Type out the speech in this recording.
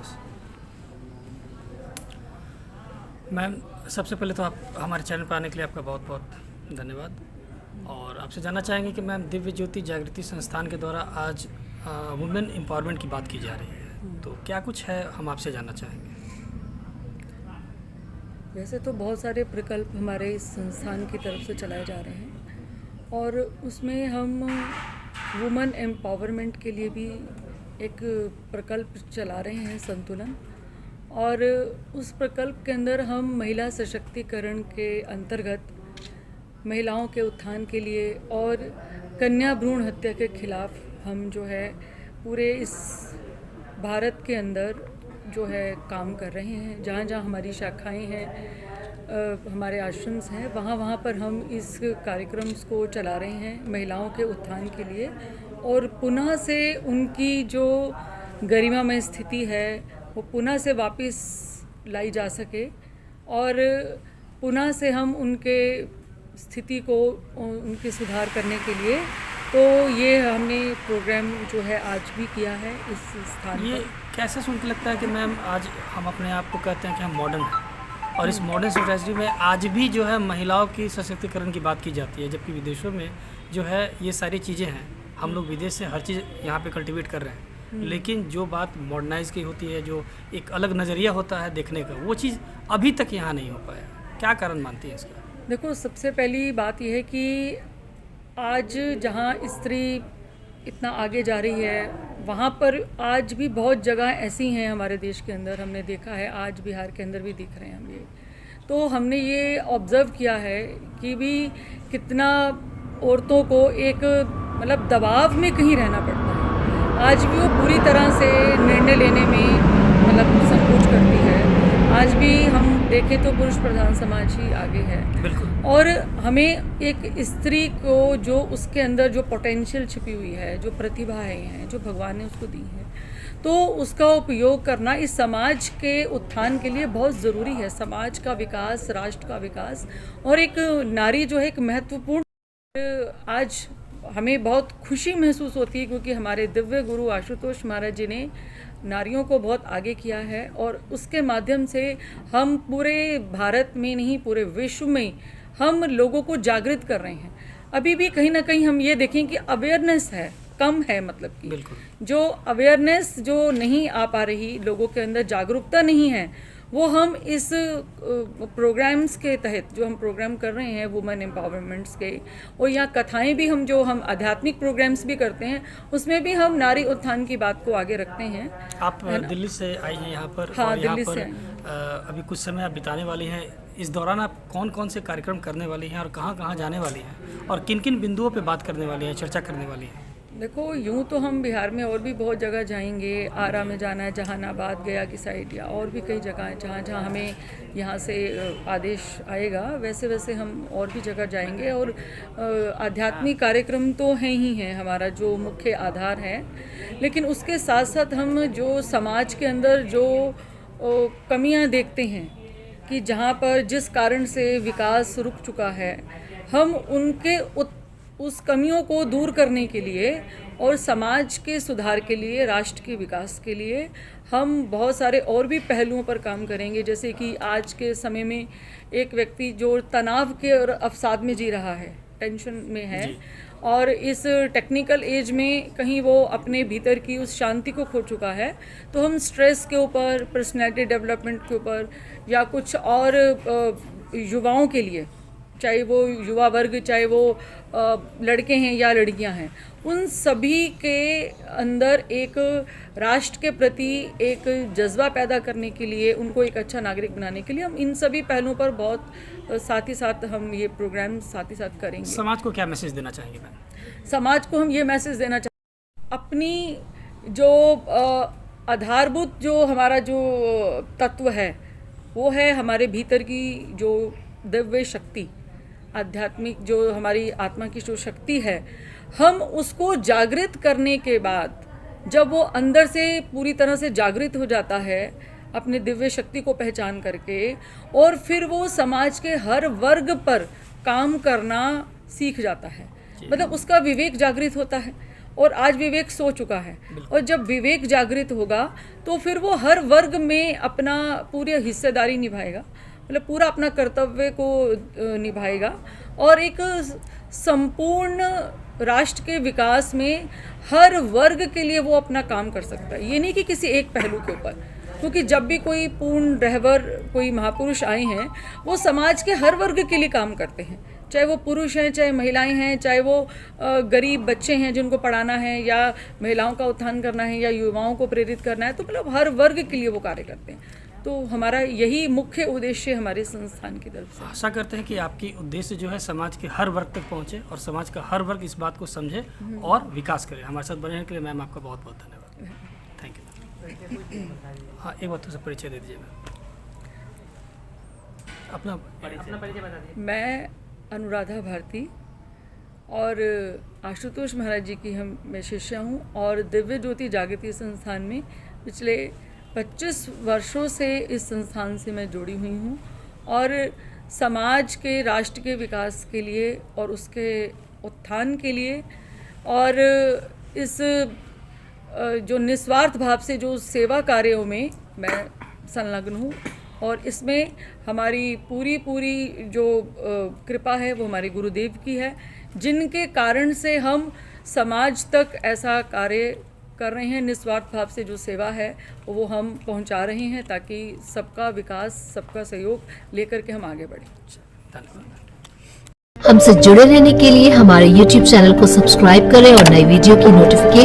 बस। मैम, सबसे पहले तो आप हमारे चैनल पर आने के लिए आपका बहुत बहुत धन्यवाद। और आपसे जानना चाहेंगे कि मैम, दिव्य ज्योति जागृति संस्थान के द्वारा आज वुमेन एम्पावरमेंट की बात की जा रही है, तो क्या कुछ है, हम आपसे जानना चाहेंगे। वैसे तो बहुत सारे प्रकल्प हमारे इस संस्थान की तरफ से चलाए जा रहे हैं और उसमें हम वुमेन एम्पावरमेंट के लिए भी एक प्रकल्प चला रहे हैं, संतुलन। और उस प्रकल्प के अंदर हम महिला सशक्तिकरण के अंतर्गत महिलाओं के उत्थान के लिए और कन्या भ्रूण हत्या के खिलाफ हम जो है पूरे इस भारत के अंदर जो है काम कर रहे हैं। जहाँ जहाँ हमारी शाखाएं हैं, हमारे आश्रम्स हैं, वहाँ वहाँ पर हम इस कार्यक्रम को चला रहे हैं महिलाओं के उत्थान के लिए, और पुनः से उनकी जो गरिमामय स्थिति है वो पुनः से वापस लाई जा सके, और पुनः से हम उनके स्थिति को उनके सुधार करने के लिए, तो ये हमने प्रोग्राम जो है आज भी किया है इस स्थान पर। ये कैसे सुन के लगता है कि मैम आज हम अपने आप को कहते हैं कि हम मॉडर्न हैं, और इस मॉडर्न सोसाइटी में आज भी जो है महिलाओं की सशक्तिकरण की बात की जाती है, जबकि विदेशों में जो है ये सारी चीज़ें हैं, हम लोग विदेश से हर चीज़ यहाँ पे कल्टीवेट कर रहे हैं, लेकिन जो बात मॉडर्नाइज की होती है, जो एक अलग नज़रिया होता है देखने का, वो चीज़ अभी तक यहाँ नहीं हो पाया। क्या कारण मानती है इसका? देखो, सबसे पहली बात यह है कि आज जहाँ स्त्री इतना आगे जा रही है, वहाँ पर आज भी बहुत जगह ऐसी हैं हमारे देश के अंदर, हमने देखा है, आज बिहार के अंदर भी दिख रहे हैं हम ये। तो हमने ये ऑब्ज़र्व किया है कि भी कितना औरतों को एक मतलब दबाव में कहीं रहना पड़ता है। आज भी वो पूरी तरह से निर्णय लेने में मतलब संकोच करती है। आज भी हम देखें तो पुरुष प्रधान समाज ही आगे है। बिल्कुल। और हमें एक स्त्री को जो उसके अंदर जो पोटेंशियल छिपी हुई है, जो प्रतिभाएं हैं, जो भगवान ने उसको दी है, तो उसका उपयोग करना इस समाज के उत्थान के लिए बहुत ज़रूरी है। समाज का विकास, राष्ट्र का विकास, और एक नारी जो है एक महत्वपूर्ण। आज हमें बहुत खुशी महसूस होती है क्योंकि हमारे दिव्य गुरु आशुतोष महाराज जी ने नारियों को बहुत आगे किया है, और उसके माध्यम से हम पूरे भारत में नहीं, पूरे विश्व में हम लोगों को जागृत कर रहे हैं। अभी भी कहीं ना कहीं हम ये देखें कि अवेयरनेस है, कम है, मतलब कि जो अवेयरनेस जो नहीं आ पा रही, लोगों के अंदर जागरूकता नहीं है, वो हम इस प्रोग्राम्स के तहत जो हम प्रोग्राम कर रहे हैं वुमेन एम्पावरमेंट्स के, और यहाँ कथाएं भी हम जो हम आध्यात्मिक प्रोग्राम्स भी करते हैं, उसमें भी हम नारी उत्थान की बात को आगे रखते हैं। आप दिल्ली से आई हैं यहाँ पर? हाँ, और यहाँ दिल्ली पर से अभी कुछ समय आप बिताने वाली हैं। इस दौरान आप कौन कौन से कार्यक्रम करने वाली हैं और कहाँ कहाँ जाने वाली हैं, और किन किन बिंदुओं पे बात करने वाली हैं, चर्चा करने वाली हैं? देखो, यूँ तो हम बिहार में और भी बहुत जगह जाएंगे। आरा में जाना है, जहानाबाद, गया की साइड, या और भी कई जगह हैं जहाँ जहाँ हमें यहाँ से आदेश आएगा, वैसे वैसे हम और भी जगह जाएंगे। और आध्यात्मिक कार्यक्रम तो हैं ही हैं, हमारा जो मुख्य आधार है, लेकिन उसके साथ साथ हम जो समाज के अंदर जो कमियाँ देखते हैं कि जहाँ पर जिस कारण से विकास रुक चुका है, हम उनके उस कमियों को दूर करने के लिए और समाज के सुधार के लिए, राष्ट्र के विकास के लिए हम बहुत सारे और भी पहलुओं पर काम करेंगे। जैसे कि आज के समय में एक व्यक्ति जो तनाव के और अवसाद में जी रहा है, टेंशन में है, और इस टेक्निकल एज में कहीं वो अपने भीतर की उस शांति को खो चुका है, तो हम स्ट्रेस के ऊपर, पर्सनैलिटी डेवलपमेंट के ऊपर, या कुछ और युवाओं के लिए, चाहे वो युवा वर्ग, चाहे वो लड़के हैं या लड़कियां हैं, उन सभी के अंदर एक राष्ट्र के प्रति एक जज्बा पैदा करने के लिए, उनको एक अच्छा नागरिक बनाने के लिए हम इन सभी पहलुओं पर बहुत साथ ही साथ हम ये प्रोग्राम साथ ही साथ करेंगे। समाज को क्या मैसेज देना चाहेंगे मैम? समाज को हम ये मैसेज देना चाहेंगे, अपनी जो आधारभूत जो हमारा जो तत्व है, वो है हमारे भीतर की जो दिव्य शक्ति, आध्यात्मिक जो हमारी आत्मा की जो शक्ति है, हम उसको जागृत करने के बाद, जब वो अंदर से पूरी तरह से जागृत हो जाता है अपने दिव्य शक्ति को पहचान करके, और फिर वो समाज के हर वर्ग पर काम करना सीख जाता है, मतलब उसका विवेक जागृत होता है, और आज विवेक सो चुका है। और जब विवेक जागृत होगा तो फिर वो हर वर्ग में अपना पूरी हिस्सेदारी निभाएगा, मतलब पूरा अपना कर्तव्य को निभाएगा और एक संपूर्ण राष्ट्र के विकास में हर वर्ग के लिए वो अपना काम कर सकता है। ये नहीं कि किसी एक पहलू के ऊपर, क्योंकि जब भी कोई पूर्ण रहबर, कोई महापुरुष आए हैं, वो समाज के हर वर्ग के लिए काम करते हैं, चाहे वो पुरुष हैं, चाहे महिलाएं हैं, चाहे वो गरीब बच्चे हैं जिनको पढ़ाना है, या महिलाओं का उत्थान करना है, या युवाओं को प्रेरित करना है, तो मतलब हर वर्ग के लिए वो कार्य करते हैं। तो हमारा यही मुख्य उद्देश्य हमारे संस्थान की तरफ से। आशा करते हैं कि आपकी उद्देश्य जो है समाज के हर वर्ग तक पहुंचे और समाज का हर वर्ग इस बात को समझे और विकास करे। हमारे साथ बने रहने के लिए मैम आपका बहुत बहुत धन्यवाद। Thank you. हाँ, एक बात तो परिचय दे दीजिए मैम, अपना परिचय बता दीजिए। मैं अनुराधा भारती और आशुतोष महाराज जी की मैं शिष्या हूँ और दिव्य ज्योति जागृति संस्थान में पिछले 25 वर्षों से इस संस्थान से मैं जुड़ी हुई हूँ और समाज के, राष्ट्र के विकास के लिए और उसके उत्थान के लिए और इस जो निस्वार्थ भाव से जो सेवा कार्यों में मैं संलग्न हूँ। और इसमें हमारी पूरी जो कृपा है वो हमारे गुरुदेव की है, जिनके कारण से हम समाज तक ऐसा कार्य कर रहे हैं। निस्वार्थ भाव से जो सेवा है वो हम पहुंचा रहे हैं, ताकि सबका विकास, सबका सहयोग लेकर के हम आगे बढ़ें। हमसे जुड़े रहने के लिए हमारे YouTube चैनल को सब्सक्राइब करें और नई वीडियो की नोटिफिकेशन